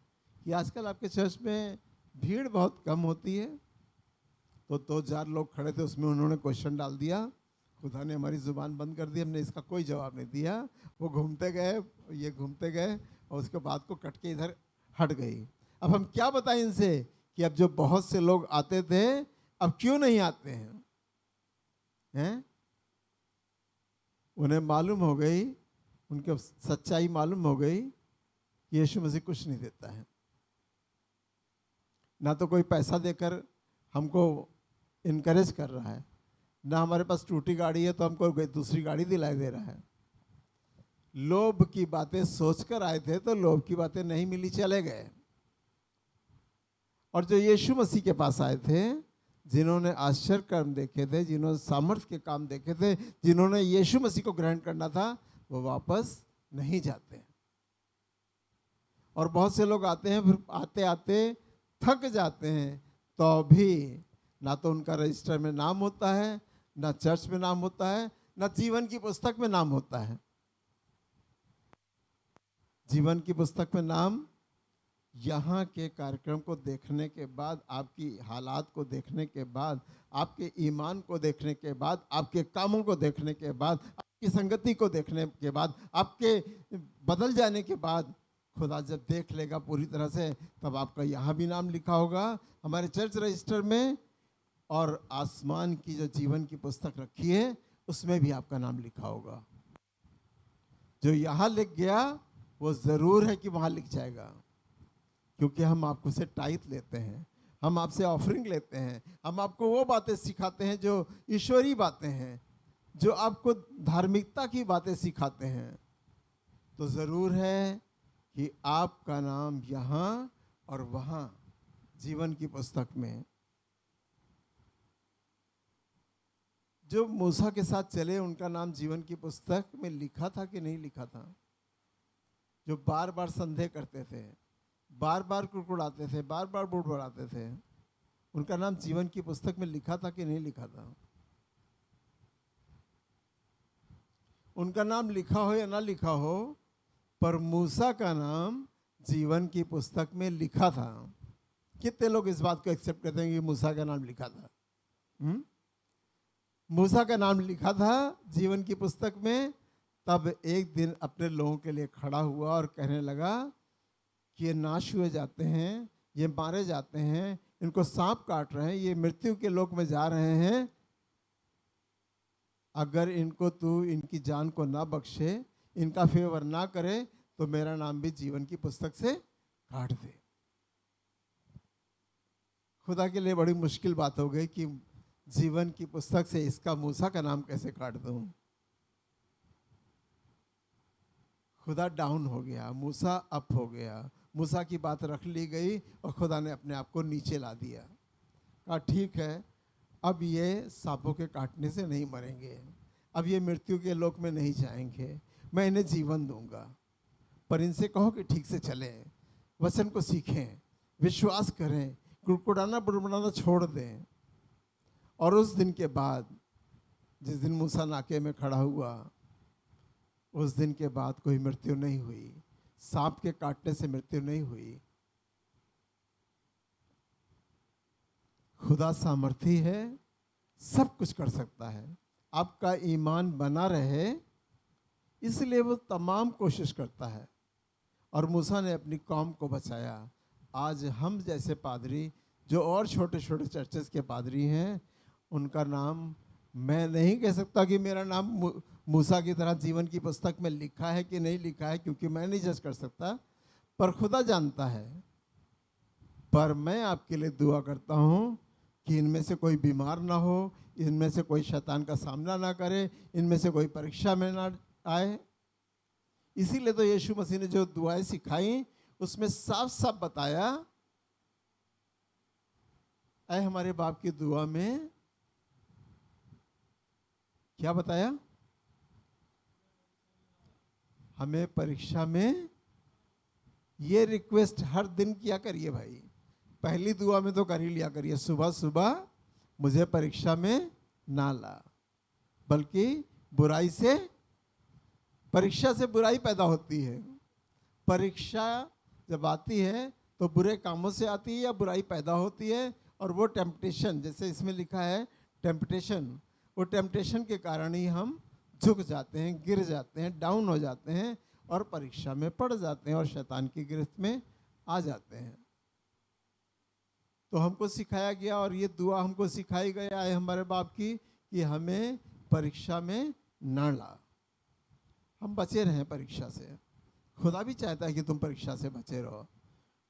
कि आजकल आपके चर्च में भीड़ बहुत कम होती है। तो 2-4 लोग खड़े थे, उसमें उन्होंने क्वेश्चन डाल दिया, खुदा ने हमारी ज़ुबान बंद कर दी, हमने इसका कोई जवाब नहीं दिया। वो घूमते गए, ये घूमते गए, और उसके बाद को कट के इधर हट गई। अब हम क्या बताएं इनसे कि अब जो बहुत से लोग आते थे अब क्यों नहीं आते हैं? उन्हें मालूम हो गई, उनके सच्चाई मालूम हो गई कि यीशु मसीह कुछ नहीं देता है। ना तो कोई पैसा देकर हमको इनकरेज कर रहा है, ना हमारे पास टूटी गाड़ी है तो हमको दूसरी गाड़ी दिलाई दे रहा है। लोभ की बातें सोचकर आए थे तो लोभ की बातें नहीं मिली, चले गए। और जो यीशु मसीह के पास आए थे, जिन्होंने आश्चर्य कर्म देखे थे, जिन्होंने सामर्थ्य के काम देखे थे, जिन्होंने यीशु मसीह को ग्रहण करना था, वो वापस नहीं जाते। और बहुत से लोग आते हैं, फिर आते आते थक जाते हैं, तो भी ना तो उनका रजिस्टर में नाम होता है, ना चर्च में नाम होता है, ना जीवन की पुस्तक में नाम होता है। जीवन की पुस्तक में नाम यहाँ के कार्यक्रम को देखने के बाद, आपकी हालात को देखने के बाद, आपके ईमान को देखने के बाद, आपके कामों को देखने के बाद, आपकी संगति को देखने के बाद, आपके बदल जाने के बाद, खुदा जब देख लेगा पूरी तरह से, तब आपका यहाँ भी नाम लिखा होगा हमारे चर्च रजिस्टर में, और आसमान की जो जीवन की पुस्तक रखी है उसमें भी आपका नाम लिखा होगा। जो यहाँ लिख गया वो ज़रूर है कि वहाँ लिख जाएगा, क्योंकि हम आपको से टाइट लेते हैं, हम आपसे ऑफरिंग लेते हैं, हम आपको वो बातें सिखाते हैं जो ईश्वरी बातें हैं, जो आपको धार्मिकता की बातें सिखाते हैं, तो ज़रूर है कि आपका नाम यहाँ और वहाँ जीवन की पुस्तक में, जो मूसा के साथ चले उनका नाम जीवन की पुस्तक में लिखा था कि नहीं लिखा था? जो बार बार संदेह करते थे, बार बार कुड़कुड़ाते थे, बार बार बुड़बुड़ाते थे, उनका नाम जीवन की पुस्तक में लिखा था कि नहीं लिखा था? उनका नाम लिखा हो या ना लिखा हो, पर मूसा का नाम जीवन की पुस्तक में लिखा था। कितने लोग इस बात को एक्सेप्ट करते हैं कि मूसा का नाम लिखा था? मूसा का नाम लिखा था जीवन की पुस्तक में। तब एक दिन अपने लोगों के लिए खड़ा हुआ और कहने लगा कि ये नाश हुए जाते हैं, ये मारे जाते हैं, इनको सांप काट रहे हैं, ये मृत्यु के लोक में जा रहे हैं। अगर इनको तू इनकी जान को ना बख्शे, इनका फेवर ना करे, तो मेरा नाम भी जीवन की पुस्तक से काट दे। खुदा के लिए बड़ी मुश्किल बात हो गई कि जीवन की पुस्तक से इसका मूसा का नाम कैसे काट दूं। खुदा डाउन हो गया, मूसा अप हो गया। मूसा की बात रख ली गई और खुदा ने अपने आप को नीचे ला दिया। कहा ठीक है, अब ये सांपों के काटने से नहीं मरेंगे, अब ये मृत्यु के लोक में नहीं जाएंगे, मैं इन्हें जीवन दूंगा। पर इनसे कहो कि ठीक से चलें, वचन को सीखें, विश्वास करें, कुड़कुड़ाना बुड़बुड़ाना छोड़ दें। और उस दिन के बाद, जिस दिन मूसा नाके में खड़ा हुआ, उस दिन के बाद कोई मृत्यु नहीं हुई, सांप के काटने से मृत्यु नहीं हुई। खुदा सामर्थी है, सब कुछ कर सकता है। आपका ईमान बना रहे, इसलिए वो तमाम कोशिश करता है। और मूसा ने अपनी कौम को बचाया। आज हम जैसे पादरी, जो और छोटे छोटे चर्चेस के पादरी हैं, उनका नाम मैं नहीं कह सकता कि मेरा नाम मूसा की तरह जीवन की पुस्तक में लिखा है कि नहीं लिखा है, क्योंकि मैं नहीं जज कर सकता, पर खुदा जानता है। पर मैं आपके लिए दुआ करता हूँ कि इनमें से कोई बीमार ना हो, इनमें से कोई शैतान का सामना ना करे, इनमें से कोई परीक्षा में ना आए। इसीलिए तो यीशु मसीह ने जो दुआएं सिखाई, उसमें साफ साफ बताया, ऐ हमारे बाप की दुआ में क्या बताया? हमें परीक्षा में, ये रिक्वेस्ट हर दिन किया करिए भाई। पहली दुआ में तो कर ही लिया करिए, सुबह सुबह मुझे परीक्षा में ना ला, बल्कि बुराई से, परीक्षा से बुराई पैदा होती है। परीक्षा जब आती है तो बुरे कामों से आती है या बुराई पैदा होती है, और वो टेम्पटेशन, जैसे इसमें लिखा है टेम्पटेशन, वो टेम्पटेशन के कारण ही हम झुक जाते हैं, गिर जाते हैं, डाउन हो जाते हैं और परीक्षा में पड़ जाते हैं और शैतान की गिरफ्त में आ जाते हैं। तो हमको सिखाया गया, और ये दुआ हमको सिखाई गया है हमारे बाप की, कि हमें परीक्षा में ना ला, हम बचे रहें परीक्षा से। खुदा भी चाहता है कि तुम परीक्षा से बचे रहो।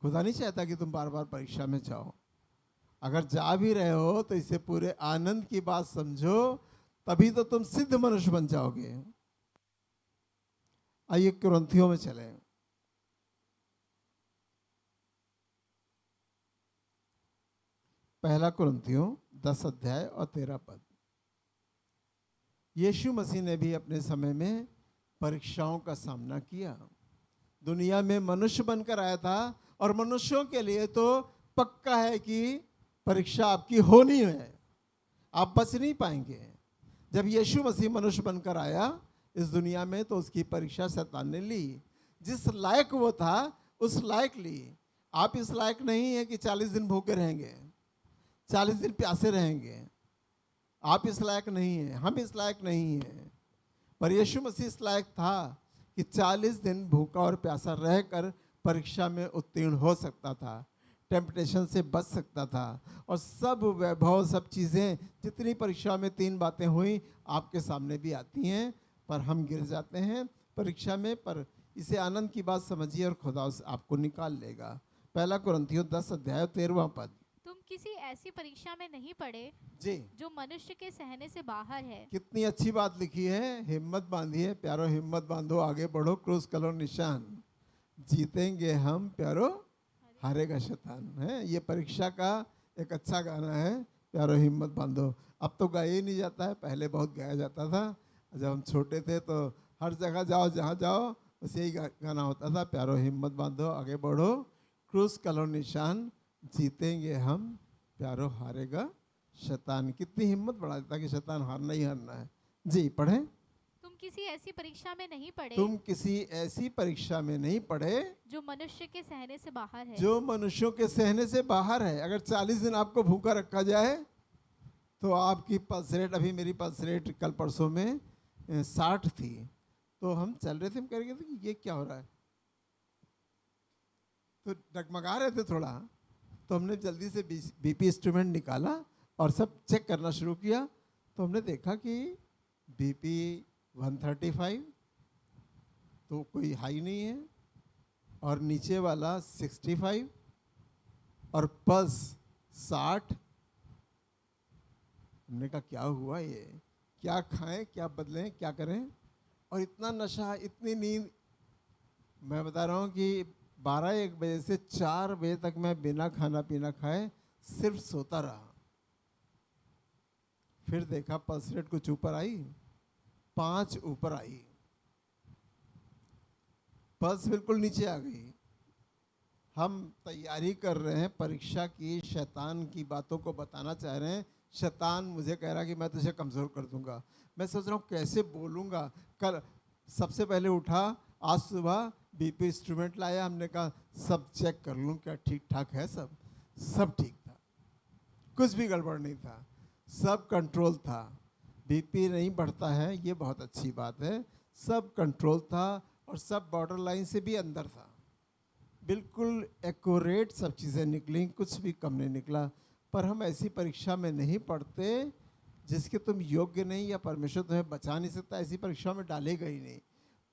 खुदा नहीं चाहता कि तुम बार बार परीक्षा में जाओ। अगर जा भी रहे हो तो इसे पूरे आनंद की बात समझो, तभी तो तुम सिद्ध मनुष्य बन जाओगे। आइए कुरिन्थियों में चले। पहला कुरिन्थियों 10 अध्याय और 13 पद। यीशु मसीह ने भी अपने समय में परीक्षाओं का सामना किया। दुनिया में मनुष्य बनकर आया था, और मनुष्यों के लिए तो पक्का है कि परीक्षा आपकी होनी है, आप बच नहीं पाएंगे। जब यीशु मसीह मनुष्य बनकर आया इस दुनिया में, तो उसकी परीक्षा शैतान ने ली। जिस लायक वो था उस लायक ली। आप इस लायक नहीं है कि 40 दिन भूखे रहेंगे, 40 दिन प्यासे रहेंगे। आप इस लायक नहीं है, हम इस लायक नहीं है। पर यीशु मसीह इस लायक था कि 40 दिन भूखा और प्यासा रहकर परीक्षा में उत्तीर्ण हो सकता था, टेम्पटेशन से बच सकता था। और सब वैभव, सब चीज़ें, जितनी परीक्षा में 3 बातें हुई आपके सामने भी आती हैं, पर हम गिर जाते हैं परीक्षा में। पर इसे आनंद की बात समझिए और खुदा आपको निकाल लेगा। पहला कुरिन्थियों 10 अध्याय 13वां पद। तुम किसी ऐसी परीक्षा में नहीं पड़े जी, जो मनुष्य के सहने से बाहर है। कितनी अच्छी बात लिखी है। हिम्मत बांधिए प्यारो, हिम्मत बांधो, आगे बढ़ो, क्रूज करो निशान, जीतेंगे हम प्यारो, हारेगा शैतान। है ये परीक्षा का एक अच्छा गाना है, प्यारो हिम्मत बांधो। अब तो गाया ही नहीं जाता है, पहले बहुत गाया जाता था। जब हम छोटे थे तो हर जगह जाओ, जहाँ जाओ बस यही गाना होता था, प्यारो हिम्मत बांधो, आगे बढ़ो, क्रूज करो निशान, जीतेंगे हम प्यारो, हारेगा शैतान। कितनी हिम्मत बढ़ा देता कि शैतान हारना ही हारना है। जी पढ़ें। तुम किसी ऐसी परीक्षा में नहीं पड़े तुम किसी ऐसी परीक्षा में नहीं पड़े जो मनुष्य के सहने से बाहर है। जो मनुष्यों के सहने से बाहर है। अगर 40 दिन आपको भूखा रखा जाए तो आपकी पल्स रेट, अभी मेरी पल्स रेट कल परसों में 60 थी, तो हम चल रहे थे, हम कह रहे थे कि ये क्या हो रहा है, तो डगमगा रहे थे थोड़ा, तो हमने जल्दी से बीपी इंस्ट्रूमेंट निकाला और सब चेक करना शुरू किया। तो हमने देखा कि बीपी 135 तो कोई हाई नहीं है, और नीचे वाला 65 और पल्स 60। हमने कहा क्या हुआ ये, क्या खाएं, क्या बदलें, क्या करें। और इतना नशा, इतनी नींद, मैं बता रहा हूँ कि 12-1 बजे से 4 बजे तक मैं बिना खाना पीना खाए सिर्फ सोता रहा। फिर देखा पल्स रेट कुछ ऊपर आई, 5 ऊपर आई, पल्स बिल्कुल नीचे आ गई। हम तैयारी कर रहे हैं परीक्षा की, शैतान की बातों को बताना चाह रहे हैं। शैतान मुझे कह रहा कि मैं तुझे कमज़ोर कर दूंगा। मैं सोच रहा हूँ कैसे बोलूँगा। कल सबसे पहले उठा, आज सुबह बीपी इंस्ट्रूमेंट लाया, हमने कहा सब चेक कर लूँ क्या ठीक ठाक है, सब ठीक था, कुछ भी गड़बड़ नहीं था, सब कंट्रोल था। बीपी नहीं बढ़ता है, ये बहुत अच्छी बात है। सब कंट्रोल था और सब बॉर्डर लाइन से भी अंदर था, बिल्कुल एक्यूरेट सब चीज़ें निकली, कुछ भी कम नहीं निकला। पर हम ऐसी परीक्षा में नहीं पढ़ते जिसके तुम योग्य नहीं, या परमेश्वर तुम्हें बचा नहीं सकता, ऐसी परीक्षा में डालेगा ही नहीं।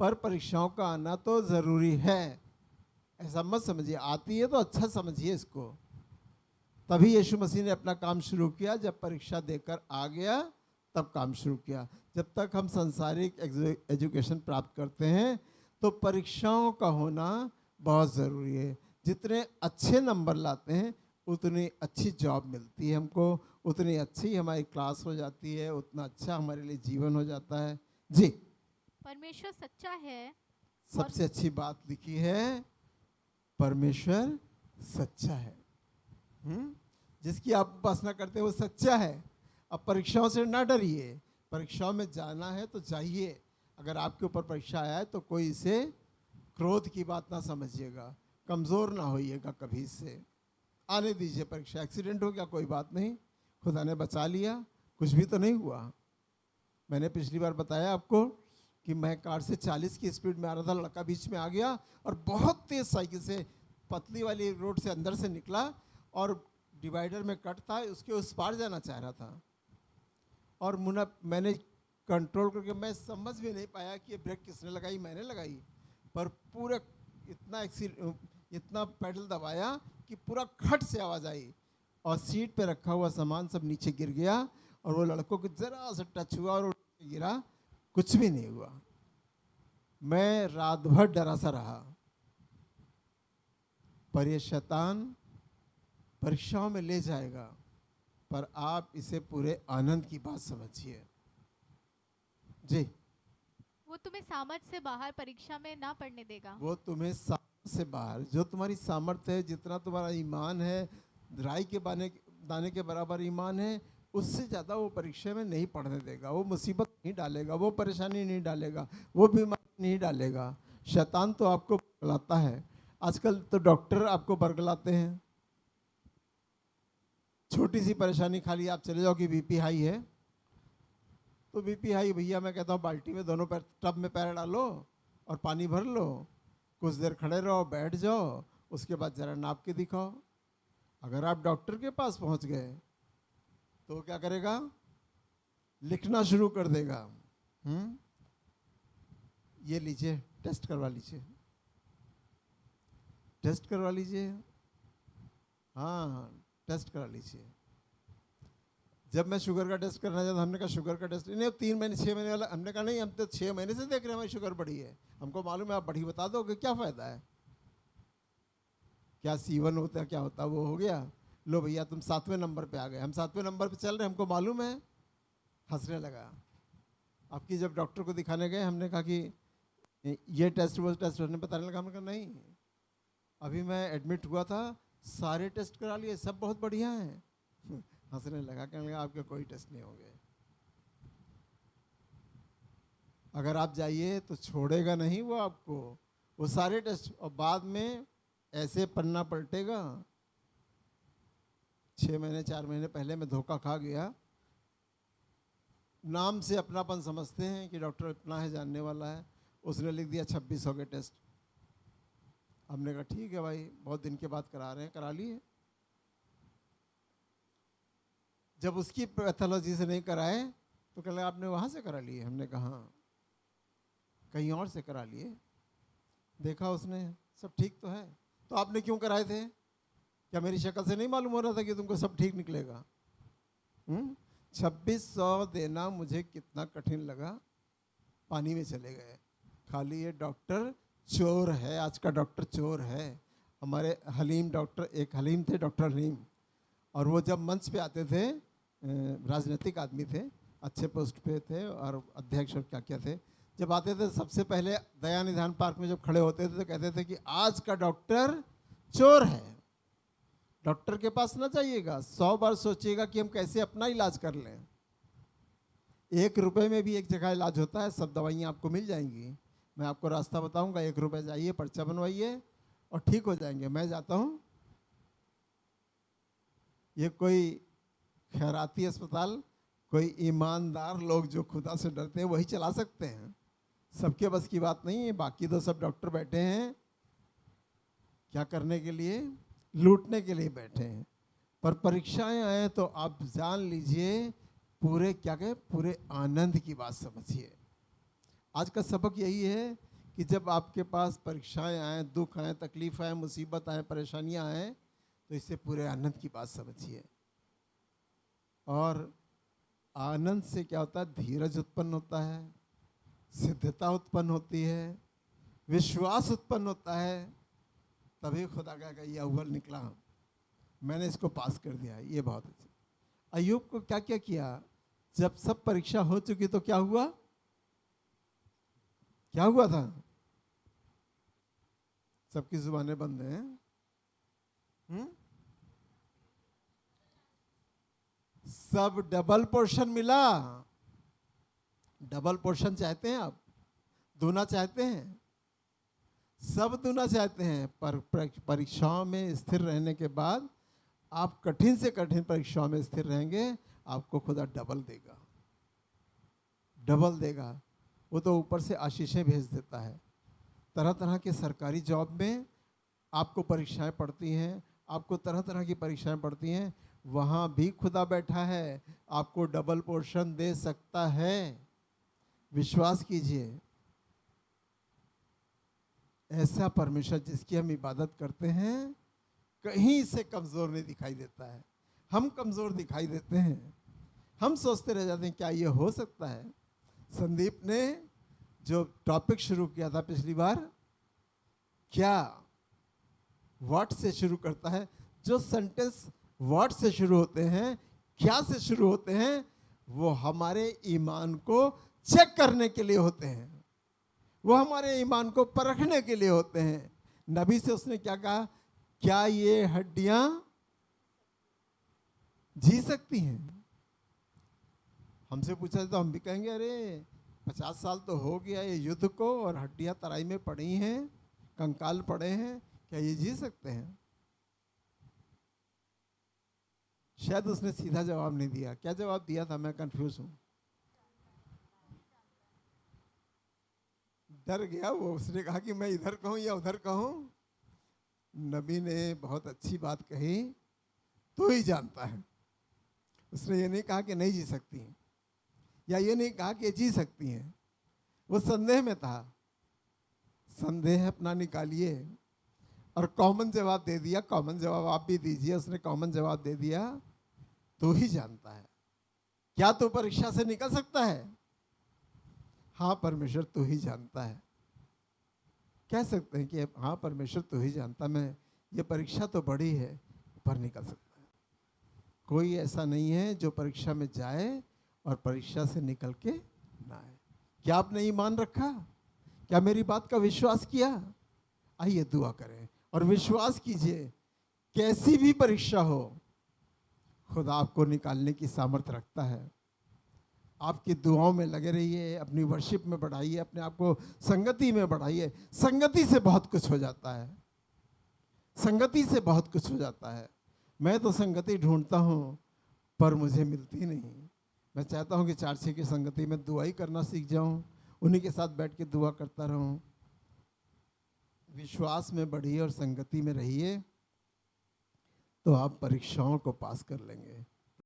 पर परीक्षाओं का आना तो ज़रूरी है, ऐसा मत समझिए, आती है तो अच्छा समझिए इसको। तभी यीशु मसीह ने अपना काम शुरू किया, जब परीक्षा देकर आ गया तब काम शुरू किया। जब तक हम सांसारिक एजुकेशन प्राप्त करते हैं तो परीक्षाओं का होना बहुत ज़रूरी है। जितने अच्छे नंबर लाते हैं उतनी अच्छी जॉब मिलती है हमको, उतनी अच्छी हमारी क्लास हो जाती है, उतना अच्छा हमारे लिए जीवन हो जाता है। जी, परमेश्वर सच्चा है। सबसे अच्छी बात लिखी है, परमेश्वर सच्चा है। जिसकी आप उपासना करते हैं वो सच्चा है। अब परीक्षाओं से ना डरिए, परीक्षाओं में जाना है तो जाइए। अगर आपके ऊपर परीक्षा आया है तो कोई इसे क्रोध की बात ना समझिएगा, कमज़ोर ना होइएगा कभी इससे, आने दीजिए परीक्षा। एक्सीडेंट हो गया कोई बात नहीं, खुदा ने बचा लिया, कुछ भी तो नहीं हुआ। मैंने पिछली बार बताया आपको कि मैं कार से 40 की स्पीड में आ रहा था, लड़का बीच में आ गया और बहुत तेज़ साइकिल से पतली वाली रोड से अंदर से निकला और डिवाइडर में कट था, उसके उस पार जाना चाह रहा था। और मैंने कंट्रोल करके, मैं समझ भी नहीं पाया कि ये ब्रेक किसने लगाई, मैंने लगाई, पर पूरे इतना पेडल दबाया कि पूरा खट से आवाज़ आई और सीट पे रखा हुआ सामान सब नीचे गिर गया और वो लड़कों को जरा सा टच हुआ और गिरा, कुछ भी नहीं हुआ। मैं रात भर डरा सा रहा। पर ये शैतान परीक्षाओं में ले जाएगा, पर आप इसे पूरे आनंद की बात समझिए। जी, वो तुम्हें सामर्थ्य से बाहर परीक्षा में ना पढ़ने देगा। वो तुम्हें सामर्थ्य से बाहर, जो तुम्हारी सामर्थ्य है, जितना तुम्हारा ईमान है, राई के दाने के बराबर ईमान है, उससे ज़्यादा वो परीक्षा में नहीं पढ़ने देगा। वो मुसीबत नहीं डालेगा, वो परेशानी नहीं डालेगा, वो बीमारी नहीं डालेगा। शैतान तो आपको बरगलाता है। आजकल तो डॉक्टर आपको बरगलाते हैं। छोटी सी परेशानी, खाली आप चले जाओ कि बीपी हाई है, तो बीपी हाई भैया, मैं कहता हूँ बाल्टी में दोनों पैर, टब में पैर डालो और पानी भर लो, कुछ देर खड़े रहो, बैठ जाओ, उसके बाद ज़रा नाप के दिखाओ। अगर आप डॉक्टर के पास पहुँच गए तो क्या करेगा, लिखना शुरू कर देगा। ये लीजिए, टेस्ट करवा लीजिए, टेस्ट करवा लीजिए। हाँ, टेस्ट करा लीजिए। जब मैं शुगर का टेस्ट करना चाहता, हमने कहा शुगर का टेस्ट नहीं, 3 महीने 6 महीने वाला। हमने कहा नहीं, हम तो 6 महीने से देख रहे हैं हमारी शुगर बढ़ी है, हमको मालूम है, आप बढ़ी बता दो कि क्या फ़ायदा है, क्या C1 होता है, क्या होता है, वो हो गया, लो भैया तुम 7वें नंबर पे आ गए, हम 7वें नंबर पे चल रहे हैं, हमको मालूम है। हंसने लगा। आपकी जब डॉक्टर को दिखाने गए, हमने कहा कि ये टेस्ट वो टेस्ट, उसने बताने लगा। हमने कहा नहीं, अभी मैं एडमिट हुआ था, सारे टेस्ट करा लिए, सब बहुत बढ़िया हैं। हंसने लगा, कहने लगा आपके कोई टेस्ट नहीं होंगे, अगर आप जाइए तो छोड़ेगा नहीं वो आपको, वो सारे टेस्ट, और बाद में ऐसे पन्ना पलटेगा। 6 महीने 4 महीने पहले मैं धोखा खा गया। नाम से अपनापन समझते हैं कि डॉक्टर इतना है, जानने वाला है, उसने लिख दिया 2600 के टेस्ट। हमने कहा ठीक है भाई, बहुत दिन के बाद करा रहे हैं, करा लिए। जब उसकी पैथोलॉजी से नहीं कराए तो कहने लगा आपने वहाँ से करा लिए। हमने कहा हाँ, कहीं और से करा लिए। देखा उसने सब ठीक तो है, तो आपने क्यों कराए थे? क्या मेरी शक्ल से नहीं मालूम हो रहा था कि तुमको सब ठीक निकलेगा? 2600 देना मुझे कितना कठिन लगा, पानी में चले गए। खाली ये डॉक्टर चोर है, आज का डॉक्टर चोर है। हमारे हलीम डॉक्टर, एक हलीम थे, डॉक्टर हलीम, और वो जब मंच पे आते थे, राजनीतिक आदमी थे, अच्छे पोस्ट पे थे और अध्यक्ष और क्या क्या थे, जब आते थे सबसे पहले दया निधान पार्क में जब खड़े होते थे तो कहते थे कि आज का डॉक्टर चोर है। डॉक्टर के पास ना जाइएगा, 100 बार सोचिएगा कि हम कैसे अपना इलाज कर लें। 1 रुपए में भी एक जगह इलाज होता है, सब दवाइयाँ आपको मिल जाएंगी। मैं आपको रास्ता बताऊंगा, 1 रुपए जाइए, पर्चा बनवाइए और ठीक हो जाएंगे। मैं जाता हूँ, ये कोई खैराती अस्पताल, कोई ईमानदार लोग जो खुदा से डरते हैं वही चला सकते हैं, सबके बस की बात नहीं है। बाकी तो सब डॉक्टर बैठे हैं क्या करने के लिए? लूटने के लिए बैठे हैं। पर परीक्षाएं आए तो आप जान लीजिए, पूरे क्या कहे, पूरे आनंद की बात समझिए। आज का सबक यही है कि जब आपके पास परीक्षाएं आए, दुख आए, तकलीफ आए, मुसीबत आए, परेशानियां आए, तो इससे पूरे आनंद की बात समझिए। और आनंद से क्या होता है? धीरज उत्पन्न होता है, सिद्धता उत्पन्न होती है, विश्वास उत्पन्न होता है। तभी खुदा का ये अव्वल निकला, मैंने इसको पास कर दिया, ये बहुत अच्छा। अय्यूब को क्या क्या किया? जब सब परीक्षा हो चुकी तो क्या हुआ? क्या हुआ था? सबकी जुबानें बंद हैं। सब डबल पोर्शन मिला। डबल पोर्शन चाहते हैं आप? दूना चाहते हैं? सब दूना चाहते हैं, पर परीक्षाओं में स्थिर रहने के बाद आप कठिन से कठिन परीक्षाओं में स्थिर रहेंगे, आपको खुदा डबल देगा, डबल देगा। वो तो ऊपर से आशीषें भेज देता है। तरह तरह के सरकारी जॉब में आपको परीक्षाएं पड़ती हैं, आपको तरह तरह की परीक्षाएं पड़ती हैं, वहाँ भी खुदा बैठा है, आपको डबल पोर्शन दे सकता है। विश्वास कीजिए, ऐसा परमेश्वर जिसकी हम इबादत करते हैं कहीं से कमज़ोर नहीं दिखाई देता है। हम कमज़ोर दिखाई देते हैं, हम सोचते रह जाते हैं क्या ये हो सकता है। संदीप ने जो टॉपिक शुरू किया था पिछली बार, क्या व्हाट से शुरू करता है? जो सेंटेंस व्हाट से शुरू होते हैं, क्या से शुरू होते हैं, वो हमारे ईमान को चेक करने के लिए होते हैं, वो हमारे ईमान को परखने के लिए होते हैं। नबी से उसने क्या कहा? क्या ये हड्डियां जी सकती हैं? हमसे पूछा तो हम भी कहेंगे अरे 50 साल तो हो गया ये युद्ध को और हड्डियां तराई में पड़ी हैं, कंकाल पड़े हैं, क्या ये जी सकते हैं? शायद उसने सीधा जवाब नहीं दिया। क्या जवाब दिया था? मैं कंफ्यूज हूं। डर गया वो, उसने कहा कि मैं इधर कहूं या उधर कहूं। नबी ने बहुत अच्छी बात कही, तो ही जानता है। उसने ये नहीं कहा कि नहीं जी सकती हैं, या ये नहीं कहा कि जी सकती हैं। वो संदेह में था। संदेह अपना निकालिए। और कॉमन जवाब दे दिया, कॉमन जवाब आप भी दीजिए, उसने कॉमन जवाब दे दिया, तू ही जानता है। क्या तू परीक्षा से निकल सकता है? हाँ परमेश्वर तू ही जानता है। कह सकते हैं कि हाँ परमेश्वर तू ही जानता, मैं ये परीक्षा तो बड़ी है पर निकल सकता है। कोई ऐसा नहीं है जो परीक्षा में जाए और परीक्षा से निकल के ना आए। क्या आपने ईमान रखा? क्या मेरी बात का विश्वास किया? आइए दुआ करें और विश्वास कीजिए, कैसी भी परीक्षा हो खुदा आपको निकालने की सामर्थ्य रखता है। आपकी दुआओं में लगे रहिए, अपनी वर्शिप में बढ़ाइए, अपने आप को संगति में बढ़ाइए। संगति से बहुत कुछ हो जाता है, संगति से बहुत कुछ हो जाता है। मैं तो संगति ढूंढता हूँ पर मुझे मिलती नहीं। मैं चाहता हूँ कि चार्ची की संगति में दुआ ही करना सीख जाऊँ, उन्हीं के साथ बैठ के दुआ करता रहूँ। विश्वास में बढ़िए और संगति में रहिए तो आप परीक्षाओं को पास कर लेंगे।